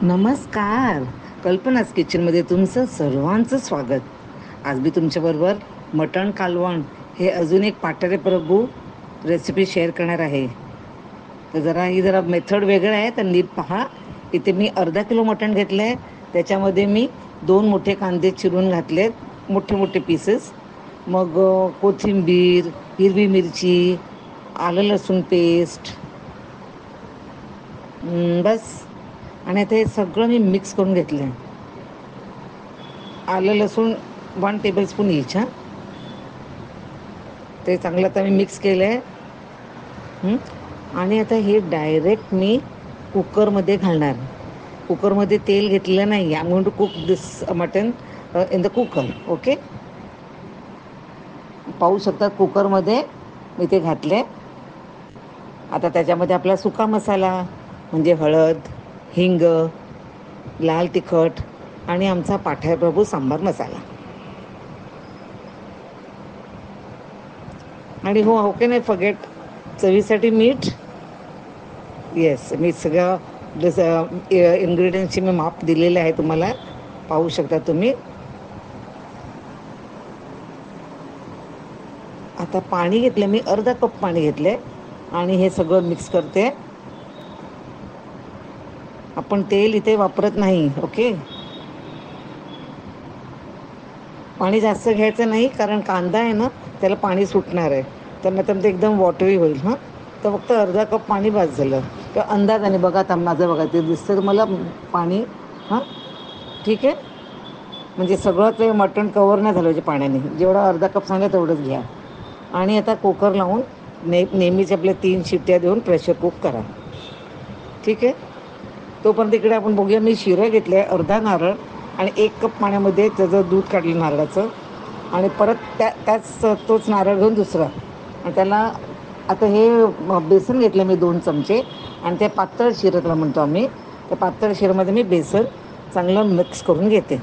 नमस्कार. कल्पनाच किचनमध्ये तुमचं सर्वांचं स्वागत. आज मी तुमच्याबरोबर मटण कालवण हे अजून एक पाठारे प्रभू रेसिपी शेअर करणार आहे. तर ही जरा मेथड वेगळं आहे, तर नीट पहा. इथे मी अर्धा किलो मटण घेतलं आहे. त्याच्यामध्ये मी 2 मोठे कांदे चिरून घातलेत, मोठे मोठे पीसेस. मग कोथिंबीर, हिरवी मिरची, आलं लसूण पेस्ट, बस. आणि आता हे सगळं मी मिक्स करून घेतलं आहे. आलं लसूण 1 टेबलस्पून ईच. ते चांगलं आता मी मिक्स केलं आहे. आणि आता हे डायरेक्ट मी कुकरमध्ये घालणार. कुकरमध्ये तेल घेतलेलं नाही. I am going to cook this mutton in the cooker. Okay, पाहू शकतात कुकरमध्ये मी ते घातले. आता त्याच्यामध्ये आपला सुका मसाला म्हणजे हळद, हिंग, लाल तिखट आणि आमचा पाठार प्रभू सांबार मसाला. आणि हो, ओके, नाही फॉरगेट, चवीसाठी मीठ. येस, मी सगळं इन्ग्रेडियंट्सची मी माप दिलेलं आहे तुम्हाला, पाहू शकता तुम्ही. आता पाणी घेतलं मी, अर्धा कप पाणी घेतले आणि हे सगळं मिक्स करते. आपण तेल इथे वापरत नाही. ओके, पाणी जास्त घ्यायचं नाही, कारण कांदा आहे ना, त्याला पाणी सुटणार आहे, तर नंतर ते एकदम वॉटरी होईल. तर फक्त अर्धा कप पाणी बस झालं. तर अंदाजाने बघा, आता माझं बघा ते दिसतं तुम्हाला पाणी. हां, ठीक आहे. म्हणजे सगळं ते मटण कवर नाही झालं पाहिजे पाण्याने. जेवढा अर्धा कप सांगा तेवढंच घ्या. आणि आता कुकर लावून नेहमीच आपल्या 3 शिट्ट्या देऊन प्रेशर कुक करा. ठीक आहे. तोपर्यंत इकडे आपण बघूया, मी शिरं घेतलं आहे, अर्धा नारळ, आणि 1 कप पाण्यामध्ये त्याचं दूध काढलं नारळाचं. आणि परत तोच नारळ घेऊन दुसरा, आणि त्याला आता हे बेसन घेतलं मी 2 चमचे. आणि ते पातळ शिरं त्याला म्हणतो आम्ही. त्या पातळ शिरमध्ये मी बेसन चांगलं मिक्स करून घेते.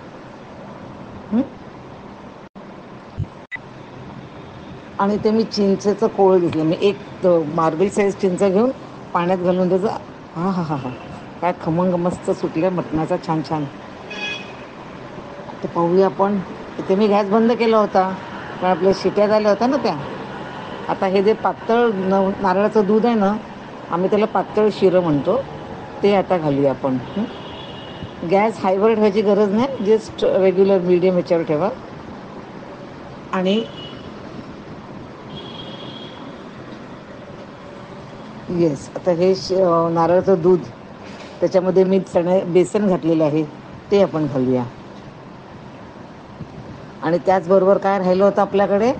आणि ते मी चिंचेचं कोळ घेतलं. मी एक मार्बल साईज चिंच घेऊन पाण्यात घालून त्याचं, हा हा हा हा, काय खमंग मस्त सुटलं मटणाचा, छान छान. ते पाहूया आपण. इथे मी गॅस बंद केला होता, पण आपल्या शिट्या झाल्या होत्या ना त्या. आता हे जे पातळ नारळाचं दूध आहे ना, आम्ही त्याला पातळ शिरं म्हणतो, ते आता घालूया आपण. गॅस हायवर ठेवायची गरज नाही, जस्ट रेग्युलर मीडियम ह्याच्यावर ठेवा. आणि येस, आता हे नारळाचं दूध, त्याच्यामध्ये मी बेसन घातलेलं आहे, ते आपण घालूया. आणि त्याचबरोबर काय राहिलं होतं आपल्याकडे,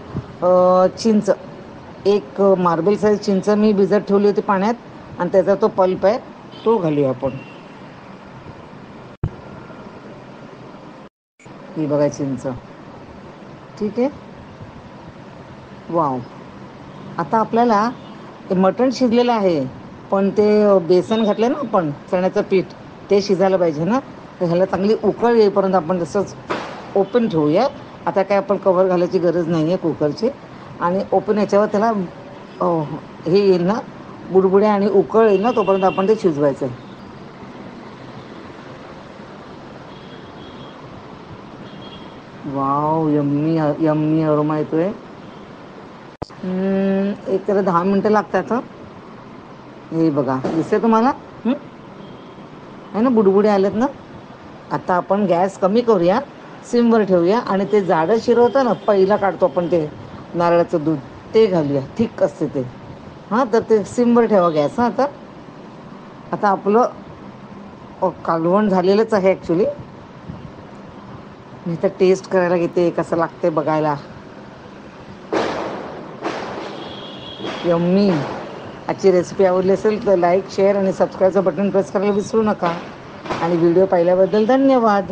चिंच. एक मार्बल साईज चिंच मी भिजत ठेवली होती पाण्यात, आणि त्याचा तो पल्प आहे, तो घालूया आपण. ही बघा चिंच. ठीक आहे. वाव. आता आपल्याला ते मटण शिजलेलं आहे, पण ते बेसन घातलं ना आपण, चण्याचं पीठ, ते शिजायला पाहिजे ना. तर ह्याला चांगली उकळ येईपर्यंत आपण तसंच ओपन ठेवूया. आता काय आपण कव्हर घालायची गरज नाही आहे कुकरची. आणि ओपन याच्यावर त्याला हे येईल ना, बुडबुड्या आणि उकळ येईल ना, तोपर्यंत आपण ते शिजवायचं आहे. वाव, यम्मी यम्मी अरोमा येतोय. एक त्याला 10 मिनटं लागतात. हे बघा, दिसतंय तुम्हाला? आहे ना, बुडबुडे आलेत ना. आता आपण गॅस कमी करूया, सिमवर ठेवूया, आणि ते जाडं शिरं होतं ना, पहिला काढतो आपण ते नारळाचं दूध, ते घालूया. थिक असते ते. तर ते सिमवर ठेवा गॅस. आता आपलं कालवण झालेलंच आहे ॲक्च्युली. मी तर टेस्ट करायला घेते, कसं लागते बघायला. यम्मी. आजची रेसिपी आवडली असेल तर लाईक, शेअर आणि सबस्क्राईबचं बटन प्रेस करायला विसरू नका. आणि व्हिडिओ पाहिल्याबद्दल धन्यवाद.